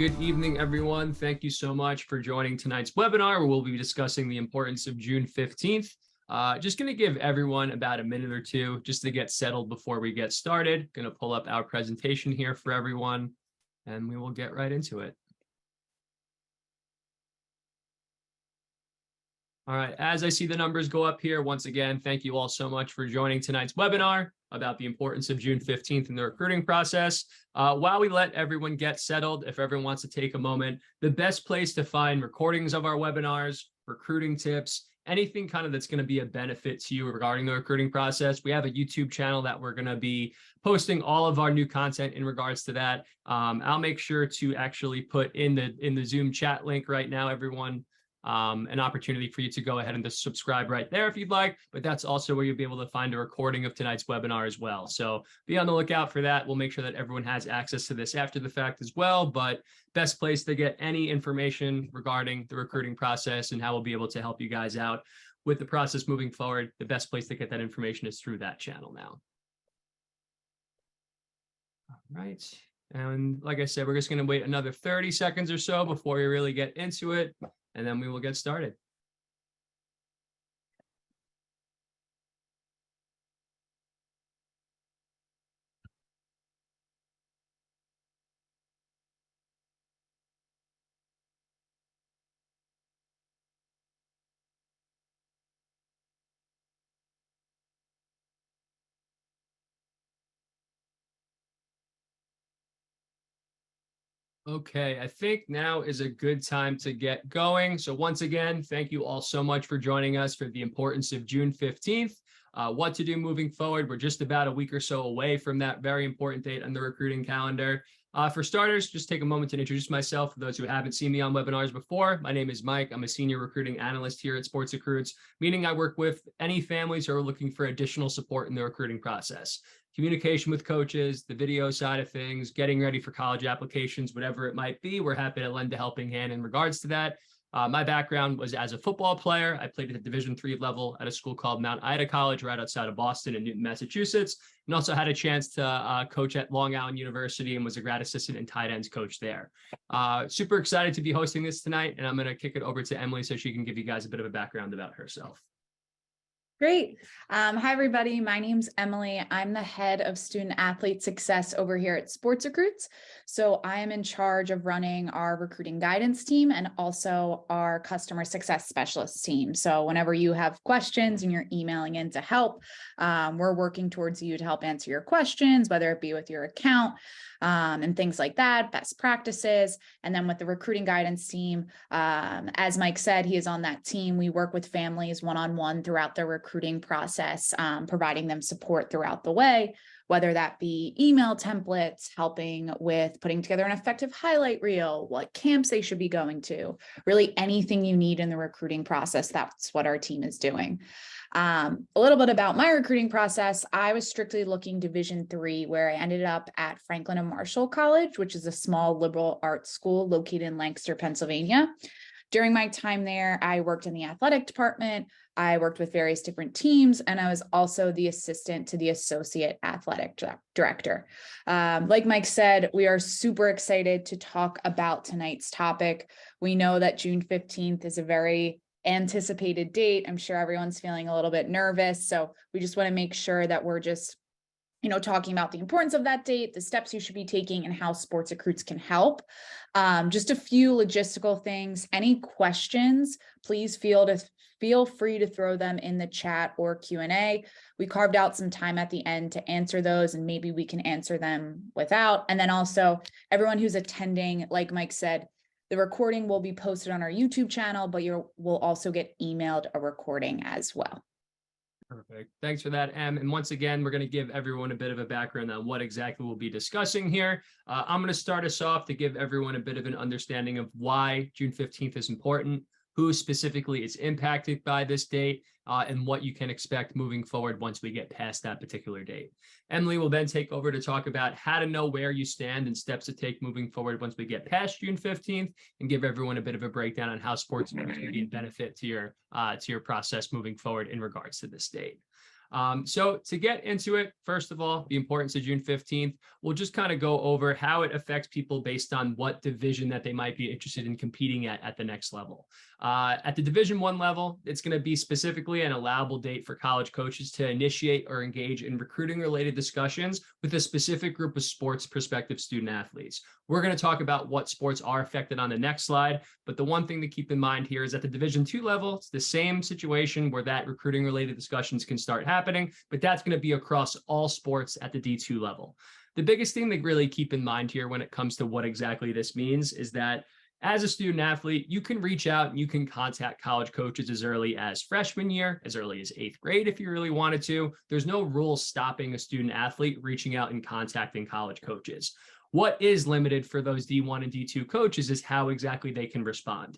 Good evening, everyone. Thank you so much for joining tonight's webinar, where we'll be discussing the importance of June 15th. Just going to give everyone about a minute or two just to get settled before we get started. Going to pull up our presentation here for everyone, and we will get right into it. All right, as I see the numbers go up here, once again, thank you all so much for joining tonight's webinar about the importance of June 15th in the recruiting process. While we let everyone get settled, if everyone wants to take a moment, the best place to find recordings of our webinars, recruiting tips, anything kind of that's going to be a benefit to you regarding the recruiting process. We have a YouTube channel that we're going to be posting all of our new content in regards to that. I'll make sure to actually put in the Zoom chat link right now, everyone, an opportunity for you to go ahead and just subscribe right there if you'd like, but that's also where you'll be able to find a recording of tonight's webinar as well. So be on the lookout for that. We'll make sure that everyone has access to this after the fact as well, but best place to get any information regarding the recruiting process and how we'll be able to help you guys out with the process moving forward. The best place to get that information is through that channel now. All right. And like I said, we're just going to wait another 30 seconds or so before we really get into it, and then we will get started. Okay, I think now is a good time to get going. So once again, thank you all so much for joining us for the importance of June 15th. What to do moving forward. We're just about a week or so away from that very important date on the recruiting calendar. For starters, just take a moment to introduce myself. For those who haven't seen me on webinars before, my name is Mike. I'm a senior recruiting analyst here at SportsRecruits, meaning I work with any families who are looking for additional support in the recruiting process. Communication with coaches, the video side of things, getting ready for college applications, whatever it might be. We're happy to lend a helping hand in regards to that. My background was as a football player. I played at the Division III level at a school called Mount Ida College right outside of Boston in Newton, Massachusetts, and also had a chance to coach at Long Island University and was a grad assistant and tight ends coach there. Super excited to be hosting this tonight, and I'm going to kick it over to Emily so she can give you guys a bit of a background about herself. Great. Hi, everybody. My name's Emily. I'm the head of student athlete success over here at SportsRecruits. So I am in charge of running our recruiting guidance team and also our customer success specialist team. So whenever you have questions and you're emailing in to help, we're working towards you to help answer your questions, whether it be with your account and things like that, best practices. And then with the recruiting guidance team, as Mike said, he is on that team. We work with families one-on-one throughout the recruiting process, providing them support throughout the way, whether that be email templates, helping with putting together an effective highlight reel, what camps they should be going to, really anything you need in the recruiting process. That's what our team is doing. A little bit about my recruiting process. I was strictly looking Division III, where I ended up at Franklin and Marshall College, which is a small liberal arts school located in Lancaster, Pennsylvania. During my time there, I worked in the athletic department. I worked with various different teams, and I was also the assistant to the associate athletic director. Like Mike said, we are super excited to talk about tonight's topic. We know that June 15th is a very anticipated date. I'm sure everyone's feeling a little bit nervous. So we just want to make sure that we're just, talking about the importance of that date, the steps you should be taking, and how SportsRecruits can help. Just a few logistical things. Any questions, please feel free to throw them in the chat or Q&A. We carved out some time at the end to answer those, and maybe we can answer them without. And then also everyone who's attending, like Mike said, the recording will be posted on our YouTube channel, but you will also get emailed a recording as well. Perfect. Thanks for that, Em. And once again, we're going to give everyone a bit of a background on what exactly we'll be discussing here. I'm going to start us off to give everyone a bit of an understanding of why June 15th is important, who specifically is impacted by this date, and what you can expect moving forward once we get past that particular date. Emily will then take over to talk about how to know where you stand and steps to take moving forward once we get past June 15th, and give everyone a bit of a breakdown on how sports can be a benefit to your process moving forward in regards to this date. So to get into it, first of all, the importance of June 15th, we'll just kind of go over how it affects people based on what division that they might be interested in competing at the next level. At the Division I level, it's going to be specifically an allowable date for college coaches to initiate or engage in recruiting-related discussions with a specific group of sports prospective student athletes. We're going to talk about what sports are affected on the next slide, but the one thing to keep in mind here is at the Division II level, it's the same situation where that recruiting-related discussions can start happening, but that's going to be across all sports at the D2 level. The biggest thing to really keep in mind here when it comes to what exactly this means is that as a student athlete, you can reach out and you can contact college coaches as early as freshman year, as early as 8th grade if you really wanted to. There's no rules stopping a student athlete reaching out and contacting college coaches. What is limited for those D1 and D2 coaches is how exactly they can respond.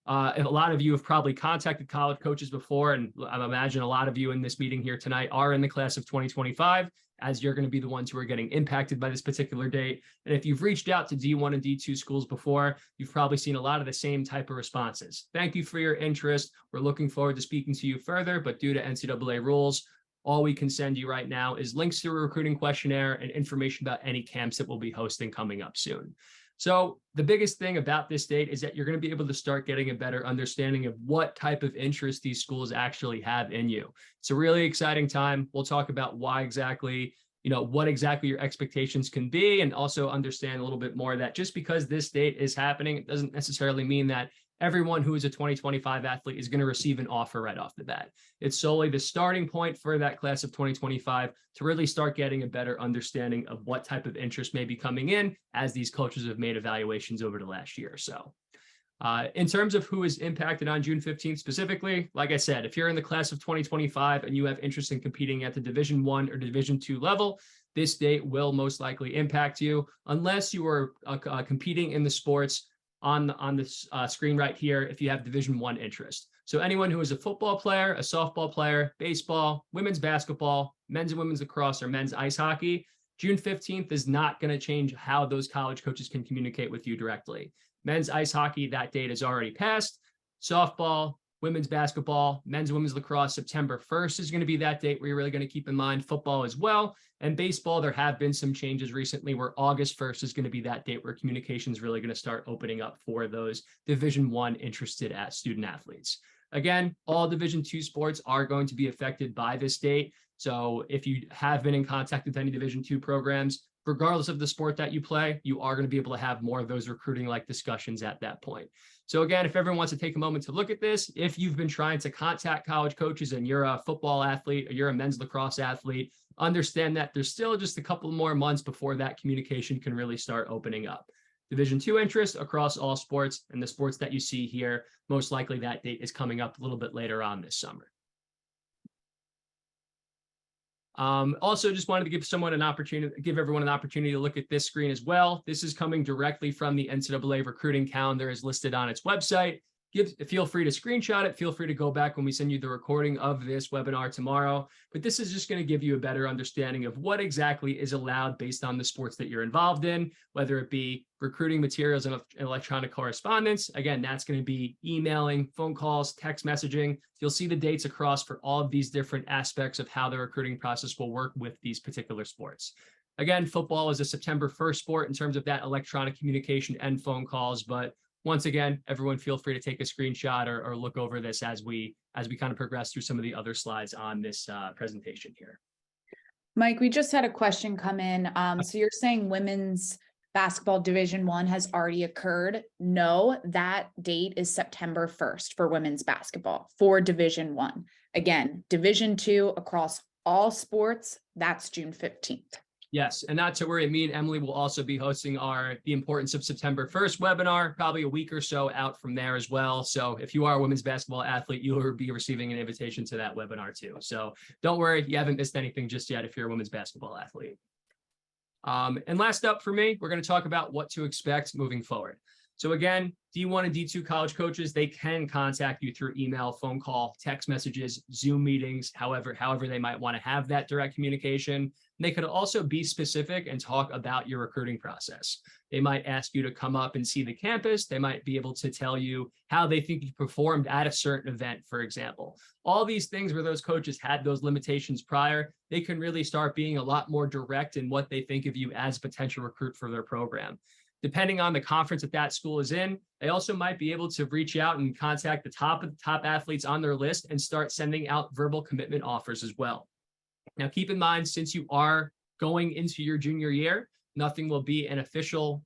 A lot of you have probably contacted college coaches before, and I imagine a lot of you in this meeting here tonight are in the class of 2025, as you're going to be the ones who are getting impacted by this particular date. And if you've reached out to D1 and D2 schools before, you've probably seen a lot of the same type of responses. Thank you for your interest. We're looking forward to speaking to you further, but due to NCAA rules, all we can send you right now is links to a recruiting questionnaire and information about any camps that we'll be hosting coming up soon. So the biggest thing about this date is that you're going to be able to start getting a better understanding of what type of interest these schools actually have in you. It's a really exciting time. We'll talk about why exactly, what exactly your expectations can be, and also understand a little bit more that just because this date is happening, it doesn't necessarily mean that everyone who is a 2025 athlete is going to receive an offer right off the bat. It's solely the starting point for that class of 2025 to really start getting a better understanding of what type of interest may be coming in as these coaches have made evaluations over the last year or so. In terms of who is impacted on June 15th specifically, like I said, if you're in the class of 2025 and you have interest in competing at the Division I or Division II level, this date will most likely impact you unless you are competing in the sports on this screen right here if you have Division I interest. So anyone who is a football player, a softball player, baseball, women's basketball, men's and women's lacrosse, or men's ice hockey, June 15th is not going to change how those college coaches can communicate with you directly. Men's ice hockey, that date is already passed. Softball, women's basketball, men's and women's lacrosse, September 1st is going to be that date where you're really going to keep in mind. Football as well. And baseball, there have been some changes recently where August 1st is going to be that date where communication is really going to start opening up for those Division I interested student athletes. Again, all Division II sports are going to be affected by this date. So if you have been in contact with any Division II programs, regardless of the sport that you play, you are going to be able to have more of those recruiting-like discussions at that point. So again, if everyone wants to take a moment to look at this, if you've been trying to contact college coaches and you're a football athlete or you're a men's lacrosse athlete, understand that there's still just a couple more months before that communication can really start opening up. Division II interest across all sports, and the sports that you see here, most likely that date is coming up a little bit later on this summer. Also, just wanted to give everyone an opportunity to look at this screen as well. This is coming directly from the NCAA recruiting calendar as listed on its website. Feel free to screenshot it. Feel free to go back when we send you the recording of this webinar tomorrow. But this is just going to give you a better understanding of what exactly is allowed based on the sports that you're involved in, whether it be recruiting materials and electronic correspondence. Again, that's going to be emailing, phone calls, text messaging. You'll see the dates across for all of these different aspects of how the recruiting process will work with these particular sports. Again, football is a September 1st sport in terms of that electronic communication and phone calls, but once again, everyone feel free to take a screenshot or look over this as we kind of progress through some of the other slides on this presentation here. Mike, we just had a question come in. So you're saying women's basketball Division I has already occurred? No, that date is September 1st for women's basketball for Division I. Again, Division II across all sports, that's June 15th. Yes, and not to worry, me and Emily will also be hosting the Importance of September 1st webinar, probably a week or so out from there as well. So if you are a women's basketball athlete, you will be receiving an invitation to that webinar too. So don't worry, you haven't missed anything just yet if you're a women's basketball athlete. And last up for me, we're going to talk about what to expect moving forward. So again, D1 and D2 college coaches, they can contact you through email, phone call, text messages, Zoom meetings, however they might want to have that direct communication. They could also be specific and talk about your recruiting process. They might ask you to come up and see the campus. They might be able to tell you how they think you performed at a certain event, for example. All these things where those coaches had those limitations prior, they can really start being a lot more direct in what they think of you as a potential recruit for their program. Depending on the conference that school is in, they also might be able to reach out and contact the top athletes on their list and start sending out verbal commitment offers as well. Now, keep in mind, since you are going into your junior year, nothing will be an official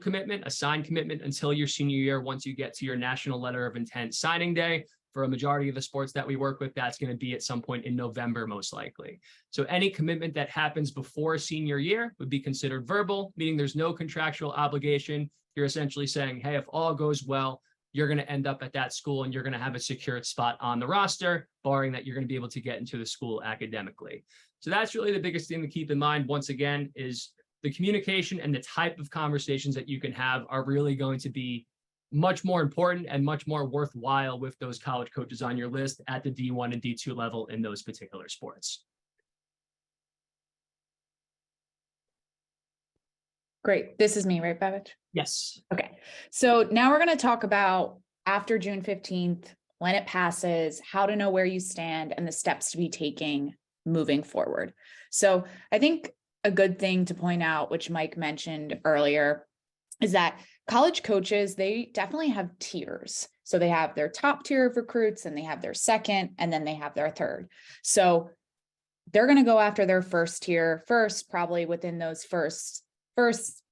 commitment, a signed commitment until your senior year, once you get to your national letter of intent signing day. For a majority of the sports that we work with, that's going to be at some point in November, most likely. So any commitment that happens before senior year would be considered verbal, meaning there's no contractual obligation. You're essentially saying, hey, if all goes well, you're going to end up at that school and you're going to have a secured spot on the roster, barring that you're going to be able to get into the school academically. So that's really the biggest thing to keep in mind, once again, is the communication and the type of conversations that you can have are really going to be much more important and much more worthwhile with those college coaches on your list at the D1 and D2 level in those particular sports. Great. This is me, right, Babbage? Yes. Okay. So now we're going to talk about after June 15th, when it passes, how to know where you stand and the steps to be taking moving forward. So I think a good thing to point out, which Mike mentioned earlier, is that college coaches, they definitely have tiers. So they have their top tier of recruits and they have their second, and then they have their third. So they're going to go after their first tier first, probably within those first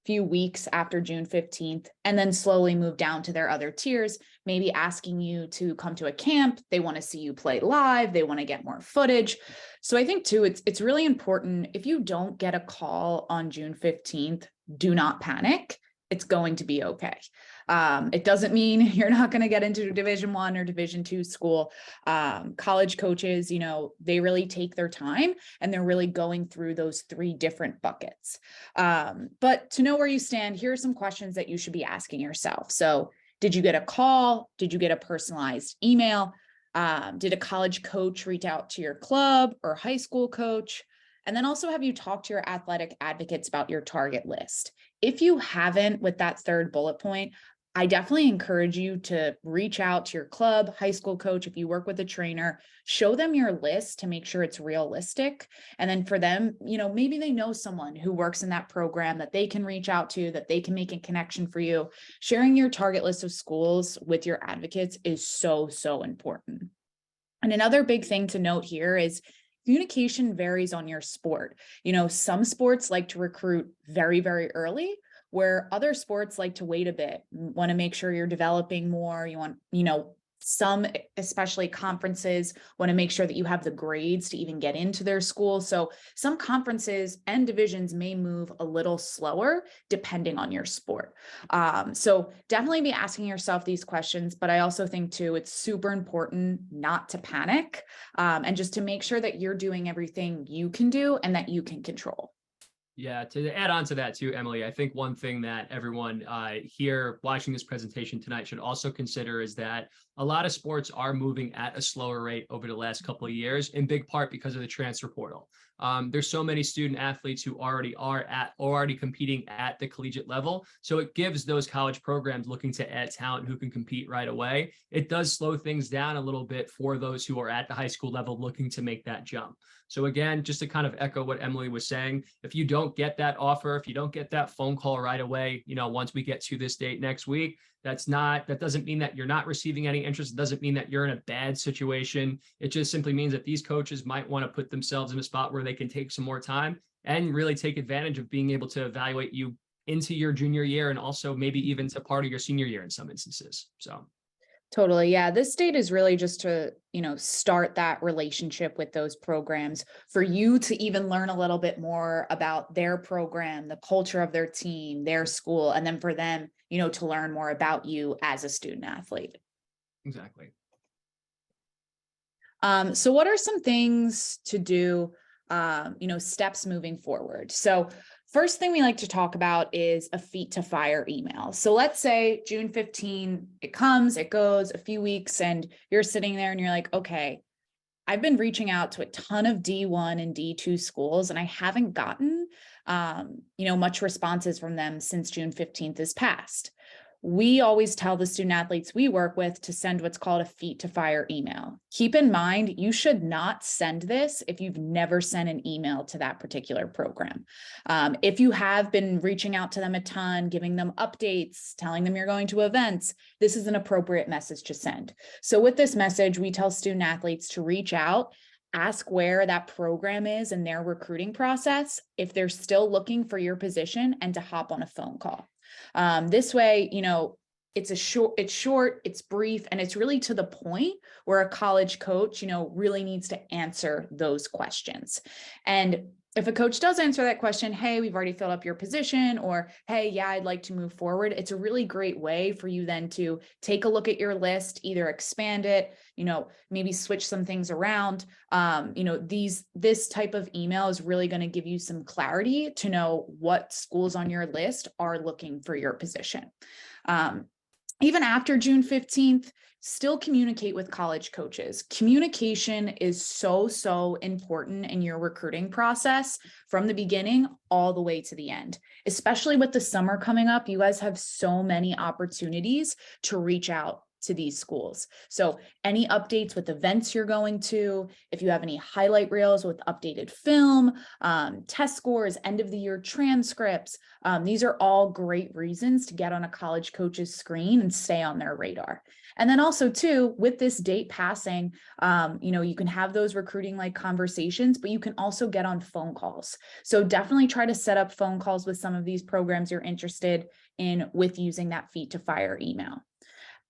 few weeks after June 15th, and then slowly move down to their other tiers, maybe asking you to come to a camp. They want to see you play live. They want to get more footage. So I think too, it's really important. If you don't get a call on June 15th, do not panic. It's going to be okay. It doesn't mean you're not going to get into a Division I or Division II school. College coaches, they really take their time and they're really going through those 3 different buckets. But to know where you stand, here are some questions that you should be asking yourself. So, did you get a call? Did you get a personalized email? Did a college coach reach out to your club or high school coach? And then also, have you talked to your athletic advocates about your target list? If you haven't, with that third bullet point, I definitely encourage you to reach out to your club, high school coach. If you work with a trainer, show them your list to make sure it's realistic. And then for them, maybe they know someone who works in that program that they can reach out to, that they can make a connection for you. Sharing your target list of schools with your advocates is so, so important. And another big thing to note here is communication varies on your sport. Some sports like to recruit very, very early, where other sports like to wait a bit, want to make sure you're developing more. You want, some, especially conferences, want to make sure that you have the grades to even get into their school. So some conferences and divisions may move a little slower depending on your sport. So definitely be asking yourself these questions, but I also think too, it's super important not to panic and just to make sure that you're doing everything you can do and that you can control. Yeah, to add on to that too, Emily, I think one thing that everyone here watching this presentation tonight should also consider is that a lot of sports are moving at a slower rate over the last couple of years, in big part because of the transfer portal. There's so many student athletes who already competing at the collegiate level. So it gives those college programs looking to add talent who can compete right away. It does slow things down a little bit for those who are at the high school level looking to make that jump. So again, just to kind of echo what Emily was saying, if you don't get that offer, if you don't get that phone call right away, once we get to this date next week, that doesn't mean that you're not receiving any interest. It doesn't mean that you're in a bad situation. It just simply means that these coaches might want to put themselves in a spot where they can take some more time and really take advantage of being able to evaluate you into your junior year and also maybe even to part of your senior year in some instances. So. Totally. Yeah. This date is really just to, start that relationship with those programs for you to even learn a little bit more about their program, the culture of their team, their school, and then for them, to learn more about you as a student athlete. Exactly. So what are some things to do, steps moving forward? So First thing we like to talk about is a feet to fire email. So let's say June 15, it comes, it goes a few weeks, and you're sitting there and you're like, okay, I've been reaching out to a ton of D1 and D2 schools, and I haven't gotten, much responses from them since June 15th is passed. We always tell the student athletes we work with to send what's called a feet to fire email. Keep in mind, you should not send this if you've never sent an email to that particular program. If you have been reaching out to them a ton, giving them updates, telling them you're going to events, this is an appropriate message to send. So with this message, we tell student athletes to reach out, ask where that program is in their recruiting process, if they're still looking for your position, and to hop on a phone call. This way, it's short, it's brief, and it's really to the point where a college coach, really needs to answer those questions. And if a coach does answer that question, hey, we've already filled up your position, or hey, yeah, I'd like to move forward, it's a really great way for you then to take a look at your list, either expand it, maybe switch some things around. This type of email is really going to give you some clarity to know what schools on your list are looking for your position. Even after June 15th, still communicate with college coaches. Communication is so important in your recruiting process from the beginning all the way to the end. Especially with the summer coming up, you guys have so many opportunities to reach out to these schools. So any updates with events you're going to, if you have any highlight reels with updated film, test scores, end of the year transcripts, these are all great reasons to get on a college coach's screen and stay on their radar. And then also too, with this date passing, you can have those recruiting like conversations, but you can also get on phone calls. So definitely try to set up phone calls with some of these programs you're interested in with using that feet to fire email.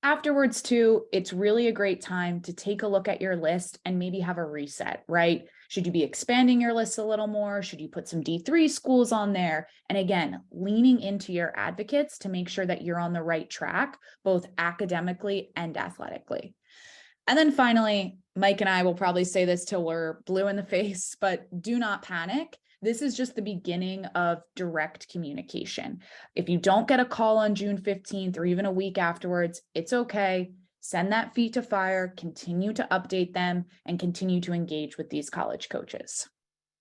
Afterwards too, it's really a great time to take a look at your list and maybe have a reset, right? Should you be expanding your list a little more? Should you put some D3 schools on there? And again, leaning into your advocates to make sure that you're on the right track, both academically and athletically. And then finally, Mike and I will probably say this till we're blue in the face, but do not panic. This is just the beginning of direct communication. If you don't get a call on June 15th or even a week afterwards, it's okay. Send that feet to fire, continue to update them, and continue to engage with these college coaches.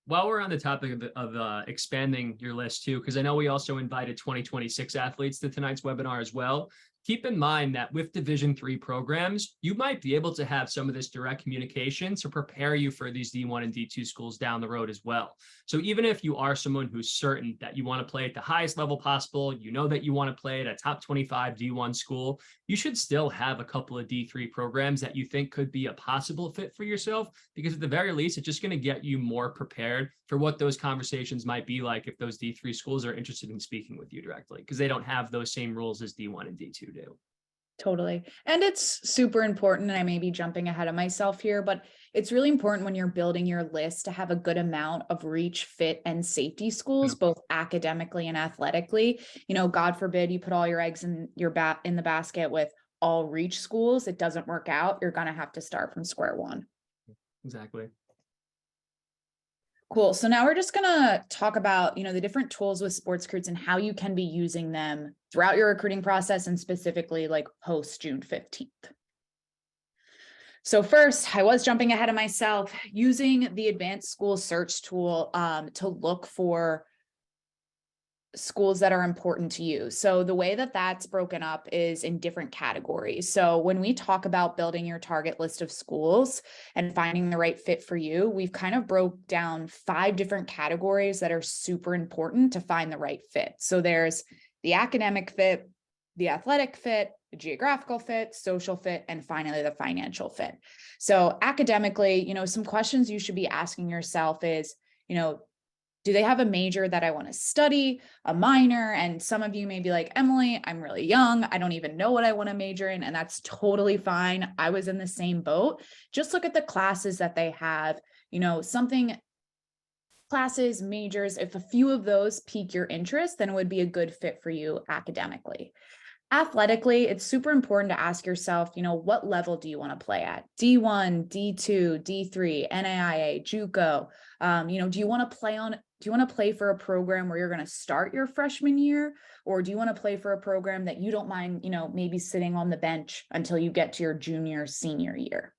While we're on the topic of expanding your list too, because I know we also invited 2026 athletes to tonight's webinar as well. Keep in mind that with Division III programs, you might be able to have some of this direct communication to prepare you for these D1 and D2 schools down the road as well. So even if you are someone who's certain that you want to play at the highest level possible, that you want to play at a top 25 D1 school, you should still have a couple of D3 programs that you think could be a possible fit for yourself, because at the very least, it's just going to get you more prepared for what those conversations might be like if those D3 schools are interested in speaking with you directly, because they don't have those same rules as D1 and D2 do. Totally. And it's super important. And I may be jumping ahead of myself here, but it's really important when you're building your list to have a good amount of reach, fit, and safety schools, both academically and athletically. God forbid you put all your eggs in the basket with all reach schools. It doesn't work out. You're going to have to start from square one. Exactly. Cool. So now we're just going to talk about, the different tools with SportsRecruits and how you can be using them throughout your recruiting process, and specifically like post June 15th. So first, I was jumping ahead of myself, using the advanced school search tool to look for schools that are important to you. So the way that that's broken up is in different categories. So when we talk about building your target list of schools and finding the right fit for you, we've kind of broke down 5 different categories that are super important to find the right fit. So there's the academic fit, the athletic fit, the geographical fit, social fit, and finally the financial fit. So academically, some questions you should be asking yourself is, do they have a major that I want to study, a minor? And some of you may be like, Emily, I'm really young. I don't even know what I want to major in. And that's totally fine. I was in the same boat. Just look at the classes that they have, classes, majors. If a few of those pique your interest, then it would be a good fit for you academically. Athletically, it's super important to ask yourself, what level do you want to play at? D1, D2, D3, NAIA, JUCO. Do you want to play for a program where you're going to start your freshman year, or do you want to play for a program that you don't mind, maybe sitting on the bench until you get to your junior, senior year?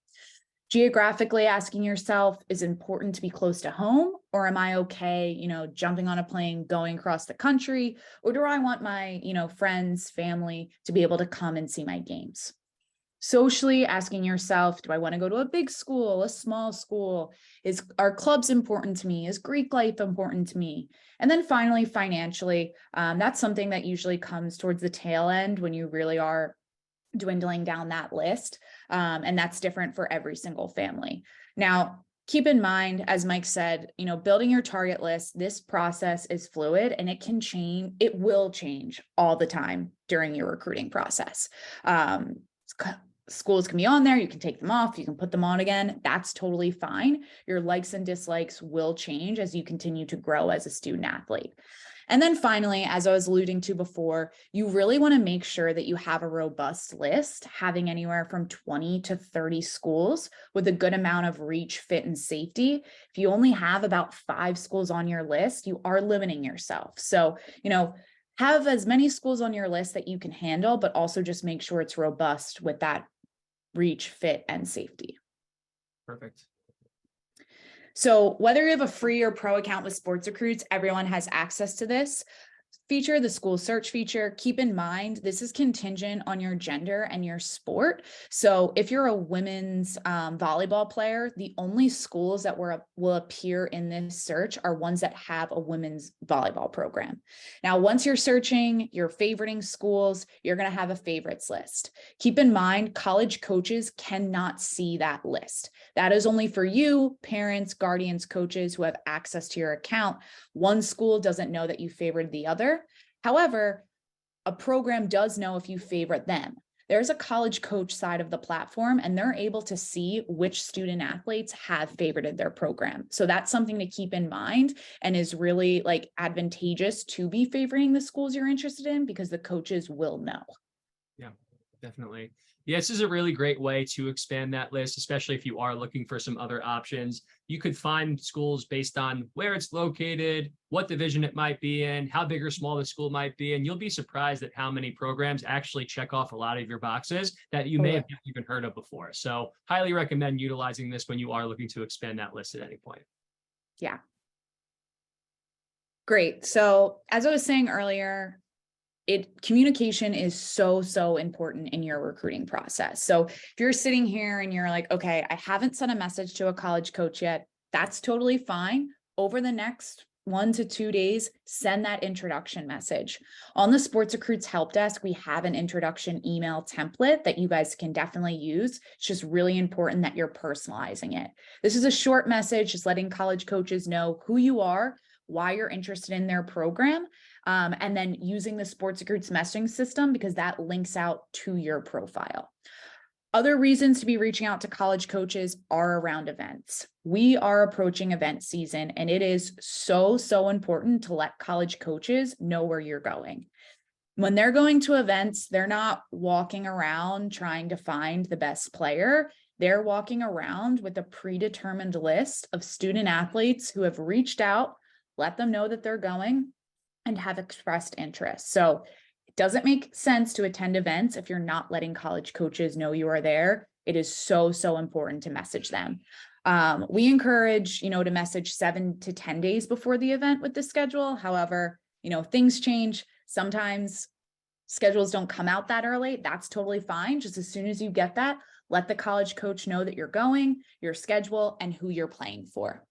Geographically, asking yourself, is it important to be close to home, or am I okay, jumping on a plane, going across the country, or do I want my, friends, family to be able to come and see my games? Socially, asking yourself, do I want to go to a big school, a small school? Are clubs important to me? Is Greek life important to me? And then finally, financially, that's something that usually comes towards the tail end when you really are dwindling down that list. And that's different for every single family. Now, keep in mind, as Mike said, building your target list, this process is fluid and it can change. It will change all the time during your recruiting process. Schools can be on there. You can take them off. You can put them on again. That's totally fine. Your likes and dislikes will change as you continue to grow as a student athlete. And then finally, as I was alluding to before, you really want to make sure that you have a robust list, having anywhere from 20 to 30 schools with a good amount of reach, fit, and safety. If you only have about 5 schools on your list, you are limiting yourself. So, have as many schools on your list that you can handle, but also just make sure it's robust with that reach, fit, and safety. Perfect. So whether you have a free or pro account with SportsRecruits, everyone has access to this feature, the school search feature. Keep in mind, this is contingent on your gender and your sport. So if you're a women's volleyball player, the only schools that will appear in this search are ones that have a women's volleyball program. Now, once you're searching, you're favoriting schools, you're going to have a favorites list. Keep in mind, college coaches cannot see that list. That is only for you, parents, guardians, coaches who have access to your account. One school doesn't know that you favored the other. However, a program does know if you favorite them. There's a college coach side of the platform, and they're able to see which student athletes have favorited their program. So that's something to keep in mind and is really advantageous to be favoring the schools you're interested in, because the coaches will know. Yeah, definitely. Yeah, this is a really great way to expand that list, especially if you are looking for some other options. You could find schools based on where it's located, what division it might be in, how big or small the school might be, and you'll be surprised at how many programs actually check off a lot of your boxes that you may have not even heard of before. So highly recommend utilizing this when you are looking to expand that list at any point. Yeah. Great. So as I was saying earlier, communication is so important in your recruiting process. So if you're sitting here and you're like, okay, I haven't sent a message to a college coach yet, that's totally fine. Over the next 1 to 2 days, send that introduction message. On the SportsRecruits help desk, we have an introduction email template that you guys can definitely use. It's just really important that you're personalizing it. This is a short message, just letting college coaches know who you are, why you're interested in their program, and then using the SportsRecruits messaging system, because that links out to your profile. Other reasons to be reaching out to college coaches are around events. We are approaching event season, and it is so important to let college coaches know where you're going. When they're going to events, they're not walking around trying to find the best player. They're walking around with a predetermined list of student athletes who have reached out, let them know that they're going, and have expressed interest. So it doesn't make sense to attend events if you're not letting college coaches know you are there. It is so important to message them. We encourage, to message 7 to 10 days before the event with the schedule. However, things change. Sometimes schedules don't come out that early. That's totally fine. Just as soon as you get that, let the college coach know that you're going, your schedule, and who you're playing for.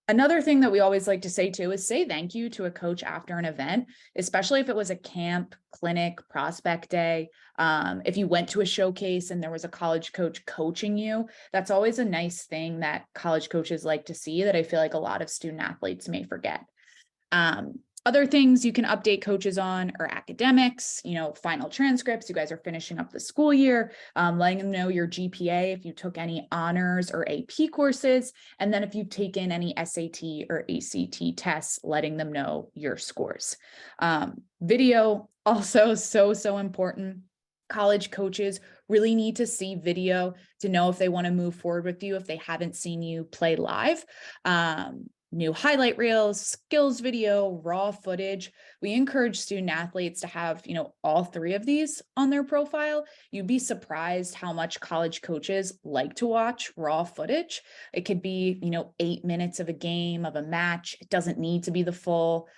Another thing that we always like to say too is say thank you to a coach after an event, especially if it was a camp, clinic, prospect day. If you went to a showcase and there was a college coach coaching you, that's always a nice thing that college coaches like to see that I feel like a lot of student athletes may forget. Other things you can update coaches on are academics, final transcripts. You guys are finishing up the school year, letting them know your GPA if you took any honors or AP courses. And then if you've taken any SAT or ACT tests, letting them know your scores. Video also so important. College coaches really need to see video to know if they want to move forward with you if they haven't seen you play live. New highlight reels, skills video, raw footage. We encourage student athletes to have, all three of these on their profile. You'd be surprised how much college coaches like to watch raw footage. It could be, 8 minutes of a game, of a match. It doesn't need to be the full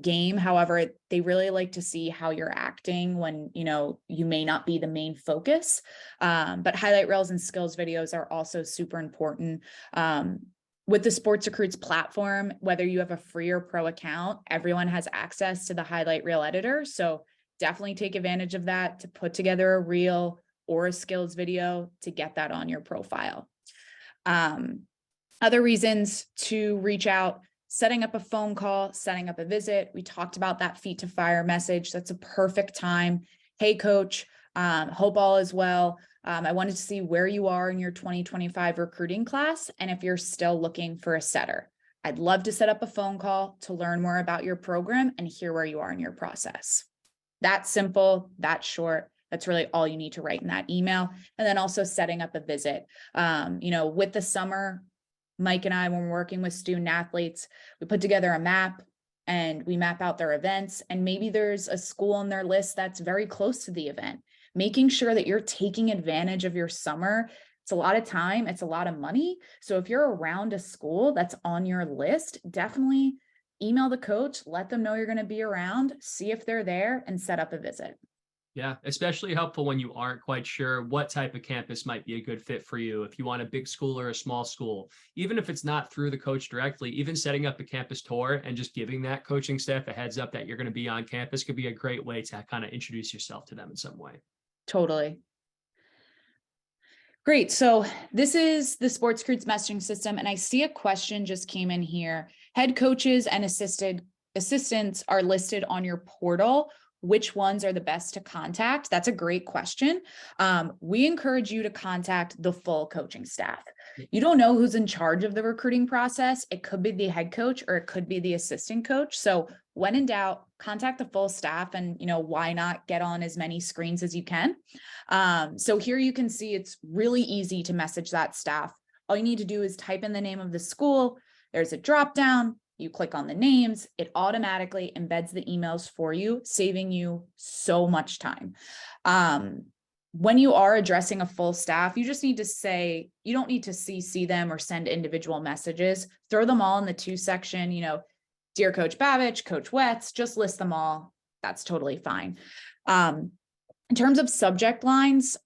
game. However, they really like to see how you're acting when, you may not be the main focus. But highlight reels and skills videos are also super important. With the SportsRecruits platform, whether you have a free or pro account, everyone has access to the highlight reel editor. So definitely take advantage of that to put together a reel or a skills video to get that on your profile. Other reasons to reach out: setting up a phone call, setting up a visit. We talked about that feet to fire message. That's a perfect time. Hey, coach, hope all is well. I wanted to see where you are in your 2025 recruiting class and if you're still looking for a setter. I'd love to set up a phone call to learn more about your program and hear where you are in your process. That's simple, that's short. That's really all you need to write in that email. And then also setting up a visit. With the summer, Mike and I, when we're working with student athletes, we put together a map and we map out their events. And maybe there's a school on their list that's very close to the event. Making sure that you're taking advantage of your summer. It's a lot of time, it's a lot of money. So if you're around a school that's on your list, definitely email the coach, let them know you're going to be around, see if they're there, and set up a visit. Yeah, especially helpful when you aren't quite sure what type of campus might be a good fit for you. If you want a big school or a small school, even if it's not through the coach directly, even setting up a campus tour and just giving that coaching staff a heads up that you're going to be on campus could be a great way to kind of introduce yourself to them in some way. Totally. Great. So this is the SportsRecruits messaging system. And I see a question just came in here. Head coaches and assistants are listed on your portal. Which ones are the best to contact? That's a great question. We encourage you to contact the full coaching staff. You don't know who's in charge of the recruiting process. It could be the head coach or it could be the assistant coach. So when in doubt, contact the full staff and, why not get on as many screens as you can? So here you can see it's really easy to message that staff. All you need to do is type in the name of the school. There's a drop down. You click on the names, it automatically embeds the emails for you, saving you so much time. When you are addressing a full staff, you just need to say, you don't need to CC them or send individual messages. Throw them all in the to section, dear Coach Babich, Coach Wetz, just list them all. That's totally fine. In terms of subject lines,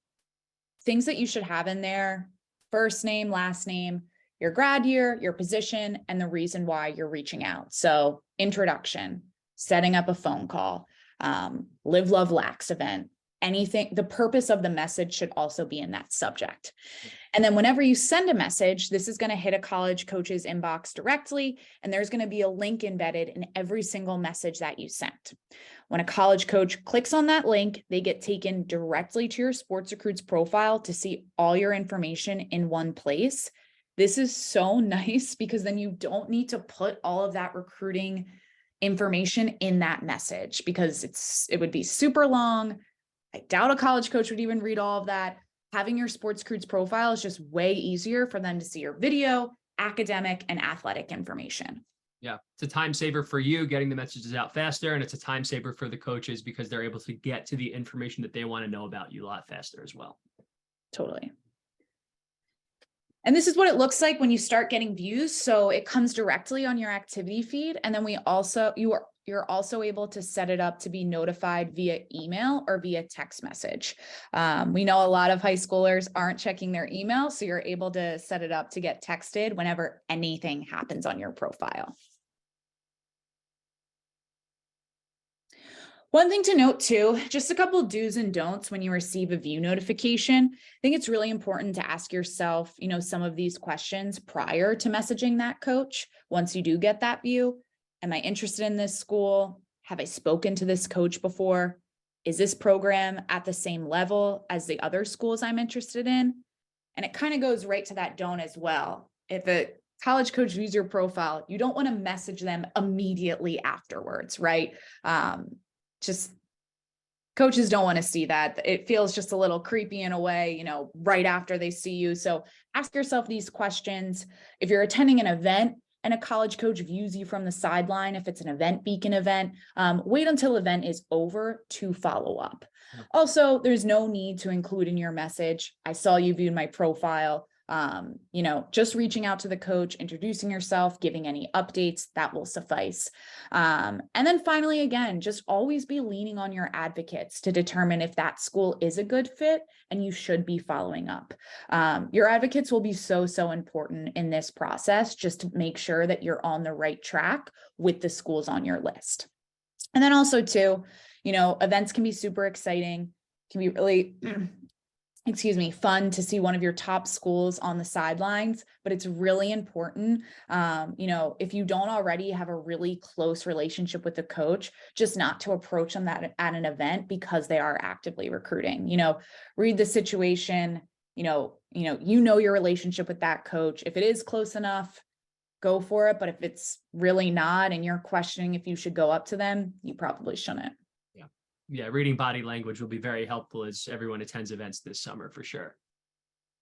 things that you should have in there: first name, last name, your grad year, your position, and the reason why you're reaching out. So introduction, setting up a phone call, live, love, lax event, anything. The purpose of the message should also be in that subject. And then whenever you send a message, this is going to hit a college coach's inbox directly, and there's going to be a link embedded in every single message that you sent. When a college coach clicks on that link, they get taken directly to your SportsRecruits profile to see all your information in one place. This is so nice because then you don't need to put all of that recruiting information in that message because it would be super long. I doubt a college coach would even read all of that. Having your SportsRecruits profile is just way easier for them to see your video, academic, and athletic information. Yeah, it's a time saver for you, getting the messages out faster, and it's a time saver for the coaches because they're able to get to the information that they want to know about you a lot faster as well. Totally. And this is what it looks like when you start getting views. So it comes directly on your activity feed. And then you're also able to set it up to be notified via email or via text message. We know a lot of high schoolers aren't checking their email, so you're able to set it up to get texted whenever anything happens on your profile. One thing to note too, just a couple do's and don'ts when you receive a view notification. I think it's really important to ask yourself, some of these questions prior to messaging that coach once you do get that view. Am I interested in this school? Have I spoken to this coach before? Is this program at the same level as the other schools I'm interested in? And it kind of goes right to that don't as well. If a college coach views your profile, you don't want to message them immediately afterwards, right? Just coaches don't want to see that. It feels just a little creepy in a way, right after they see you. So ask yourself these questions. If you're attending an event and a college coach views you from the sideline, if it's an Event Beacon event, wait until event is over to follow up. Yep. Also, there's no need to include in your message, I saw you viewed my profile. Just reaching out to the coach, introducing yourself, giving any updates, that will suffice. And then finally, again, just always be leaning on your advocates to determine if that school is a good fit and you should be following up. Your advocates will be so important in this process, just to make sure that you're on the right track with the schools on your list. And then also too, events can be super exciting, can be really fun to see one of your top schools on the sidelines, but it's really important. If you don't already have a really close relationship with the coach, just not to approach them at an event because they are actively recruiting. Read the situation, your relationship with that coach. If it is close enough, go for it. But if it's really not, and you're questioning if you should go up to them, you probably shouldn't. Yeah, reading body language will be very helpful as everyone attends events this summer for sure.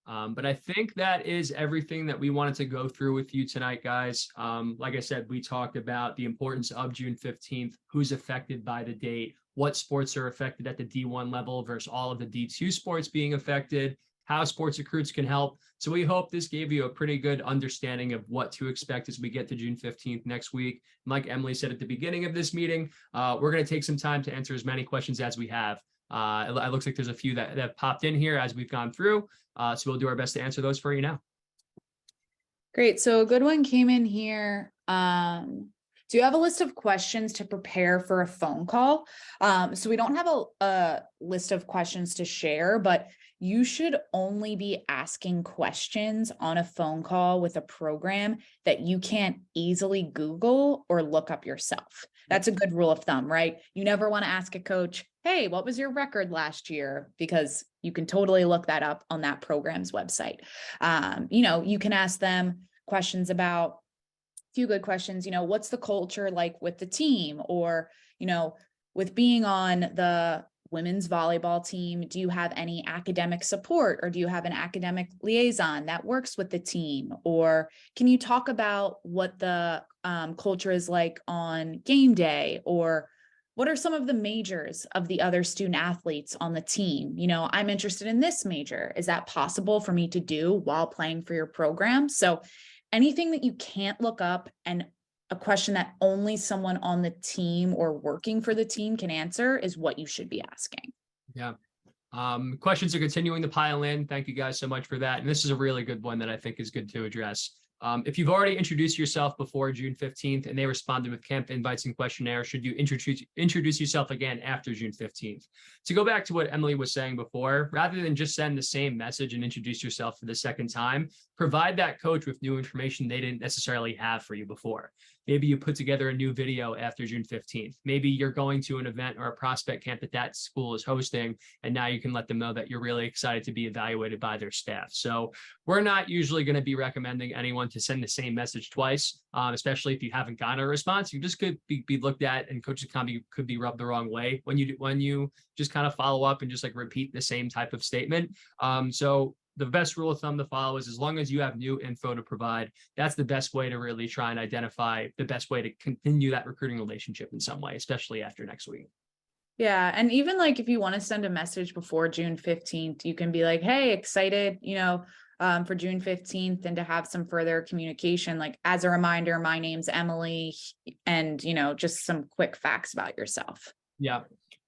But I think that is everything that we wanted to go through with you tonight, guys. Like I said, we talked about the importance of June 15th, who's affected by the date, what sports are affected at the D1 level versus all of the D2 sports being affected, how SportsRecruits can help. So we hope this gave you a pretty good understanding of what to expect as we get to June 15th next week. And like Emily said at the beginning of this meeting, we're going to take some time to answer as many questions as we have. It looks like there's a few that have popped in here as we've gone through. So we'll do our best to answer those for you now. Great. So a good one came in here. Do you have a list of questions to prepare for a phone call? So we don't have a list of questions to share, but you should only be asking questions on a phone call with a program that you can't easily Google or look up yourself. That's a good rule of thumb, right? You never want to ask a coach, hey, what was your record last year? Because you can totally look that up on that program's website. You can ask them questions about a few good questions, what's the culture like with the team? Or, with being on the women's volleyball team, do you have any academic support, or do you have an academic liaison that works with the team? Or can you talk about what the culture is like on game day? Or what are some of the majors of the other student athletes on the team? I'm interested in this major. Is that possible for me to do while playing for your program? So anything that you can't look up and a question that only someone on the team or working for the team can answer is what you should be asking. Yeah. Questions are continuing to pile in. Thank you guys so much for that. And this is a really good one that I think is good to address. If you've already introduced yourself before June 15th and they responded with camp invites and questionnaire, should you introduce yourself again after June 15th? To go back to what Emily was saying before, rather than just send the same message and introduce yourself for the second time, provide that coach with new information they didn't necessarily have for you before. Maybe you put together a new video after June 15th. Maybe you're going to an event or a prospect camp that school is hosting, and now you can let them know that you're really excited to be evaluated by their staff. So we're not usually going to be recommending anyone to send the same message twice, especially if you haven't gotten a response. You just could be looked at, and coaches could be rubbed the wrong way when you just kind of follow up and just like repeat the same type of statement. So the best rule of thumb to follow is, as long as you have new info to provide, that's the best way to really try and identify the best way to continue that recruiting relationship in some way, especially after next week. Yeah. And even like if you want to send a message before June 15th, you can be like, hey, excited, for June 15th, and to have some further communication. Like, as a reminder, my name's Emily, and, just some quick facts about yourself. Yeah.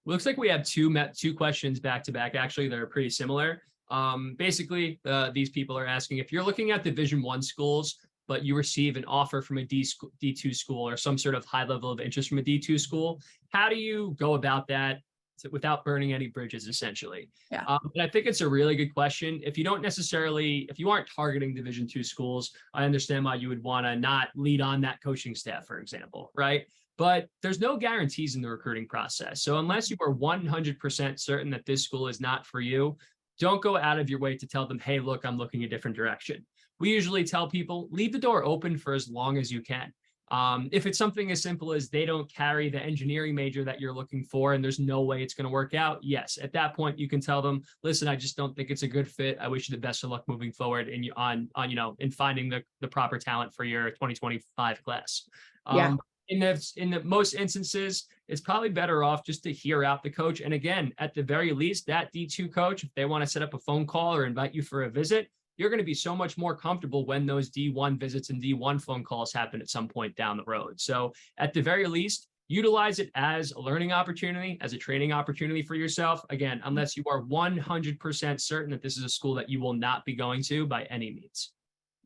Looks like we have two questions back to back. Actually, they're pretty similar. Basically, these people are asking, if you're looking at Division I schools, but you receive an offer from a D2 school or some sort of high level of interest from a D2 school, how do you go about that? without burning any bridges, essentially. Yeah. And I think it's a really good question. If you aren't targeting Division II schools, I understand why you would want to not lead on that coaching staff, for example, right? But there's no guarantees in the recruiting process. So unless you are 100% certain that this school is not for you, don't go out of your way to tell them, hey, look, I'm looking a different direction. We usually tell people, leave the door open for as long as you can. If it's something as simple as they don't carry the engineering major that you're looking for and there's no way it's going to work out, yes, at that point you can tell them, listen, I just don't think it's a good fit. I wish you the best of luck moving forward in finding the proper talent for your 2025 class. Yeah. In the most instances, it's probably better off just to hear out the coach. And again, at the very least, that D2 coach, if they want to set up a phone call or invite you for a visit, you're going to be so much more comfortable when those D1 visits and D1 phone calls happen at some point down the road. So at the very least, utilize it as a learning opportunity, as a training opportunity for yourself. Again, unless you are 100% certain that this is a school that you will not be going to by any means.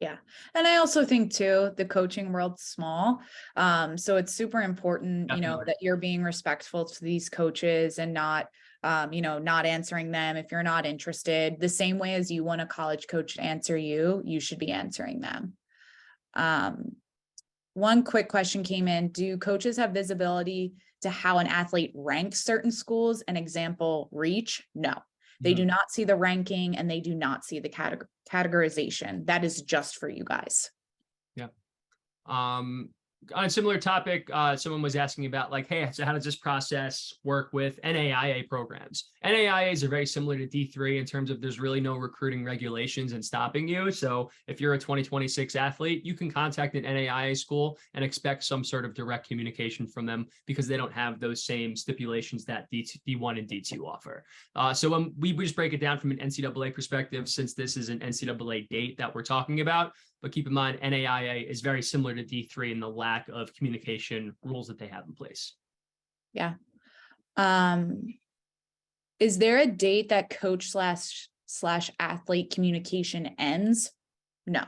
Yeah. And I also think too, the coaching world's small. So it's super important, Definitely. that you're being respectful to these coaches and not, not answering them if you're not interested. The same way as you want a college coach to answer you, you should be answering them. One quick question came in. Do coaches have visibility to how an athlete ranks certain schools? An example, reach? No. They do not see the ranking and they do not see the categorization. That is just for you guys. Yeah. On a similar topic, someone was asking about like, hey, so how does this process work with NAIA programs? NAIAs are very similar to D3 in terms of there's really no recruiting regulations and stopping you. So if you're a 2026 athlete, you can contact an NAIA school and expect some sort of direct communication from them because they don't have those same stipulations that D1 and D2 offer. So when we just break it down from an NCAA perspective, since this is an NCAA date that we're talking about, but keep in mind, NAIA is very similar to D3 in the lack of communication rules that they have in place. Yeah. Is there a date that coach slash athlete communication ends? No,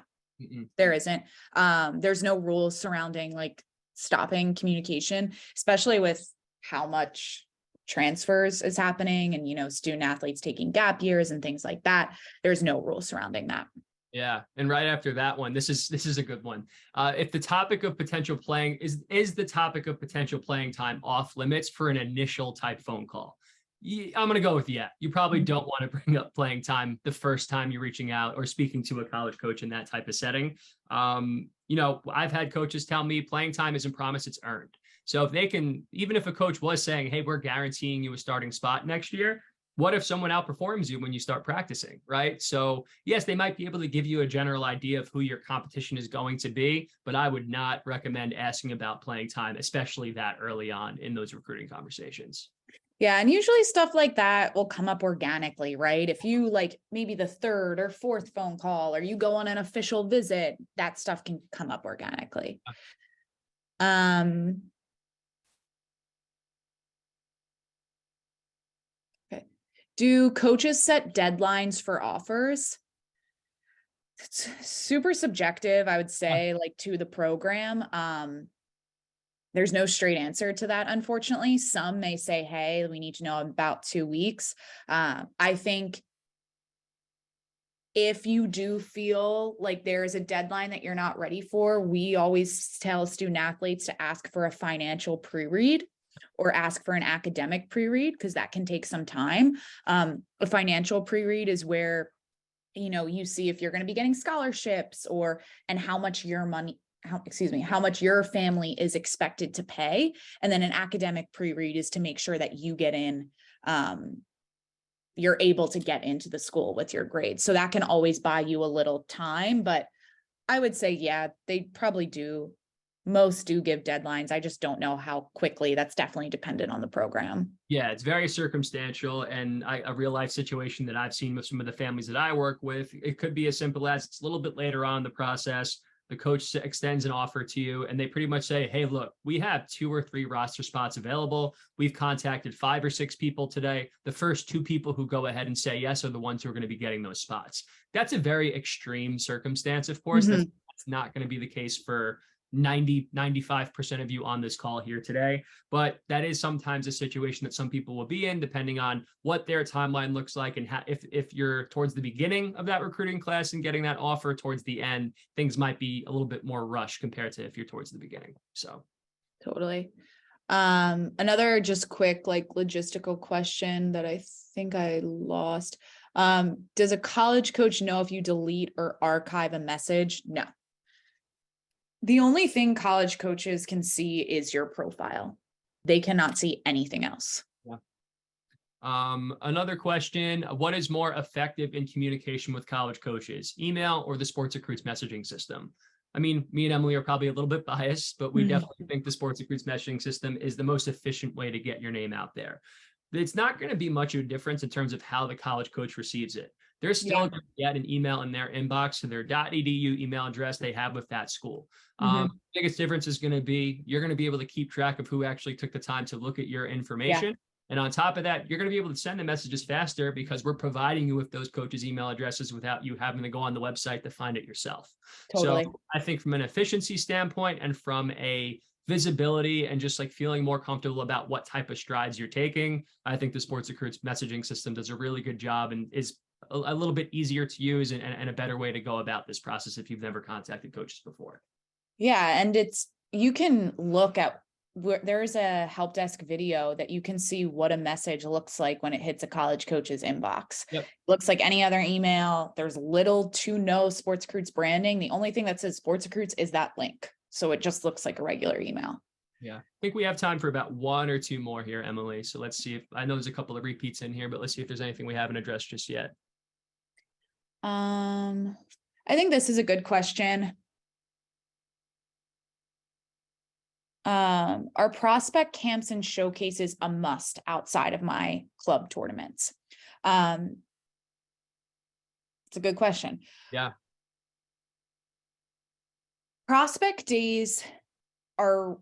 there isn't. There's no rules surrounding like stopping communication, especially with how much transfers is happening and, student athletes taking gap years and things like that. There's no rules surrounding that. Yeah. And right after that one, this is a good one. If the topic of potential playing is the topic of potential playing time off limits for an initial type phone call? I'm going to go with yeah. You probably don't want to bring up playing time the first time you're reaching out or speaking to a college coach in that type of setting. I've had coaches tell me playing time isn't promised, it's earned. So if they can, even if a coach was saying, hey, we're guaranteeing you a starting spot next year, what if someone outperforms you when you start practicing, right? So yes, they might be able to give you a general idea of who your competition is going to be, but I would not recommend asking about playing time, especially that early on in those recruiting conversations. Yeah. And usually stuff like that will come up organically, right? If you like maybe the third or fourth phone call, or you go on an official visit, that stuff can come up organically. Okay. Do coaches set deadlines for offers? It's super subjective, I would say, like to the program. There's no straight answer to that, unfortunately. Some may say, hey, we need to know about 2 weeks. I think if you do feel like there is a deadline that you're not ready for, we always tell student athletes to ask for a financial pre-read or ask for an academic pre-read, because that can take some time. A financial pre-read is where, you see if you're going to be getting scholarships and how much how much your family is expected to pay. And then an academic pre-read is to make sure that you get in, you're able to get into the school with your grades. So that can always buy you a little time, but I would say, yeah, they probably do. Most do give deadlines. I just don't know how quickly. That's definitely dependent on the program. Yeah, it's very circumstantial, and a real life situation that I've seen with some of the families that I work with, it could be as simple as it's a little bit later on in the process. The coach extends an offer to you and they pretty much say, hey, look, we have 2 or 3 roster spots available. We've contacted 5 or 6 people today. The first 2 people who go ahead and say yes are the ones who are going to be getting those spots. That's a very extreme circumstance, of course. That's not going to be the case for 95% of you on this call here today, but that is sometimes a situation that some people will be in, depending on what their timeline looks like. And if you're towards the beginning of that recruiting class and getting that offer, towards the end, things might be a little bit more rushed compared to if you're towards the beginning. So Totally. Another just quick, like, logistical question that I think I lost. Does a college coach know if you delete or archive a message? No. The only thing college coaches can see is your profile. They cannot see anything else. yeah. Another question: what is more effective in communication with college coaches, email or the SportsRecruits messaging system? I mean, me and Emily are probably a little bit biased, but we definitely think the SportsRecruits messaging system is the most efficient way to get your name out there. It's not going to be much of a difference in terms of how the college coach receives it. They're still going to get an email in their inbox to their .edu email address they have with that school. Biggest difference is going to be you're going to be able to keep track of who actually took the time to look at your information. And on top of that, you're going to be able to send the messages faster because we're providing you with those coaches' email addresses without you having to go on the website to find it yourself. Totally. So I think from an efficiency standpoint and from a visibility and just like feeling more comfortable about what type of strides you're taking, I think the SportsRecruits messaging system does a really good job and is a little bit easier to use and a better way to go about this process if you've never contacted coaches before. Yeah. And you can look at where there's a help desk video that you can see what a message looks like when it hits a college coach's inbox. Looks like any other email. There's little to no SportsRecruits branding. The only thing that says SportsRecruits is that link. So it just looks like a regular email. Yeah. I think we have time for about one or two more here, Emily. So let's see if I know there's a couple of repeats in here, but let's see if there's anything we haven't addressed just yet. I think this is a good question. Are prospect camps and showcases a must outside of my club tournaments? It's a good question. Yeah. Prospect days I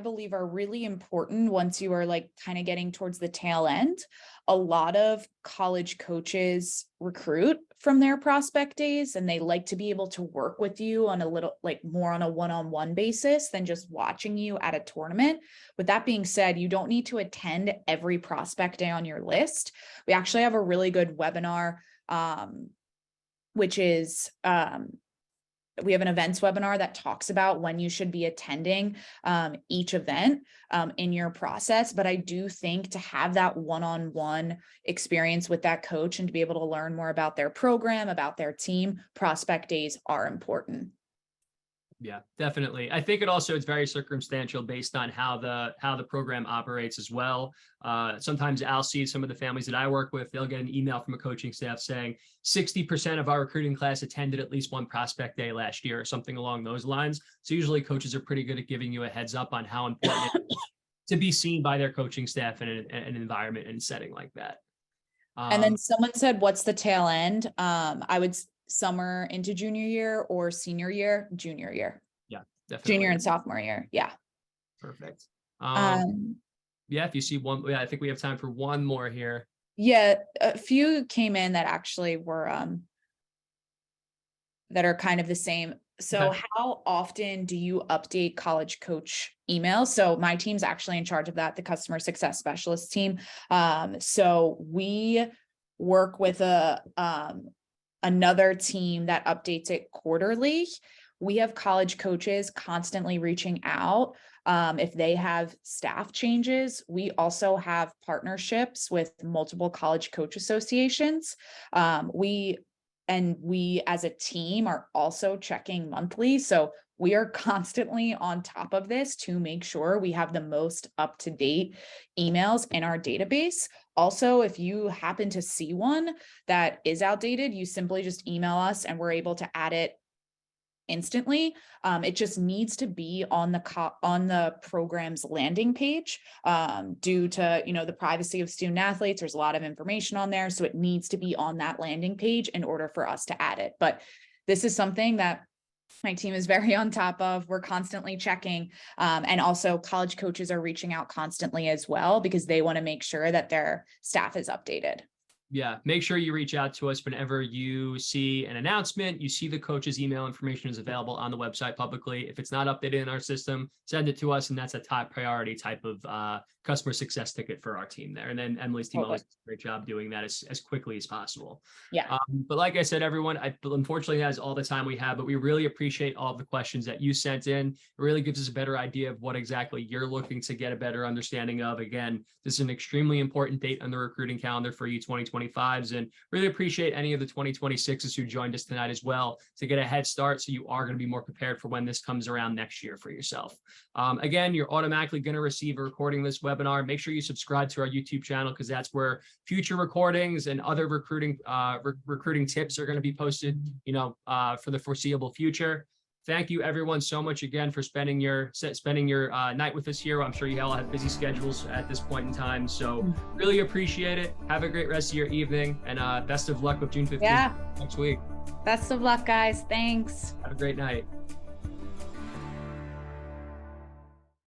believe are really important once you are like kind of getting towards the tail end. A lot of college coaches recruit from their prospect days, and they like to be able to work with you on a little like more on a one-on-one basis than just watching you at a tournament. With that being said, you don't need to attend every prospect day on your list. We actually have a really good webinar, which is, we have an events webinar that talks about when you should be attending each event in your process. But I do think to have that one-on-one experience with that coach and to be able to learn more about their program, about their team, prospect days are important. Yeah, definitely. I think it's very circumstantial based on how the program operates as well. Sometimes I'll see some of the families that I work with, they'll get an email from a coaching staff saying 60% of our recruiting class attended at least one prospect day last year or something along those lines. So usually coaches are pretty good at giving you a heads up on how important it is to be seen by their coaching staff in an environment and setting like that. And then someone said, what's the tail end? I would summer into junior year or senior year, junior year. Yeah, definitely. Junior and sophomore year. Yeah. Perfect. Yeah, if you see one, I think we have time for one more here. Yeah, a few came in that actually were that are kind of the same. So how often do you update college coach emails? So my team's actually in charge of that, the customer success specialist team. So we work with another team that updates it quarterly. We have college coaches constantly reaching out if they have staff changes. We also have partnerships with multiple college coach associations. We as a team are also checking monthly. So we are constantly on top of this to make sure we have the most up-to-date emails in our database. Also, if you happen to see one that is outdated, you simply just email us and we're able to add it instantly. It just needs to be on the program's landing page due to, the privacy of student athletes. There's a lot of information on there. So it needs to be on that landing page in order for us to add it. But this is something that my team is very on top of. We're constantly checking. And also college coaches are reaching out constantly as well, because they want to make sure that their staff is updated. Yeah, make sure you reach out to us whenever you see an announcement, you see the coach's email information is available on the website publicly. If it's not updated in our system, send it to us, and that's a top priority type of customer success ticket for our team there. And then Emily's team always does a great job doing that as quickly as possible. Yeah. But like I said, everyone, unfortunately that is all the time we have, but we really appreciate all of the questions that you sent in. It really gives us a better idea of what exactly you're looking to get a better understanding of. Again, this is an extremely important date on the recruiting calendar for you 2025s, and really appreciate any of the 2026s who joined us tonight as well to get a head start so you are going to be more prepared for when this comes around next year for yourself. Again, you're automatically going to receive a recording of this webinar. Make sure you subscribe to our YouTube channel because that's where future recordings and other recruiting tips are going to be posted, for the foreseeable future. Thank you everyone so much again for spending your night with us here. I'm sure you all have busy schedules at this point in time. So really appreciate it. Have a great rest of your evening, and best of luck with June 15th next week. Best of luck, guys. Thanks. Have a great night.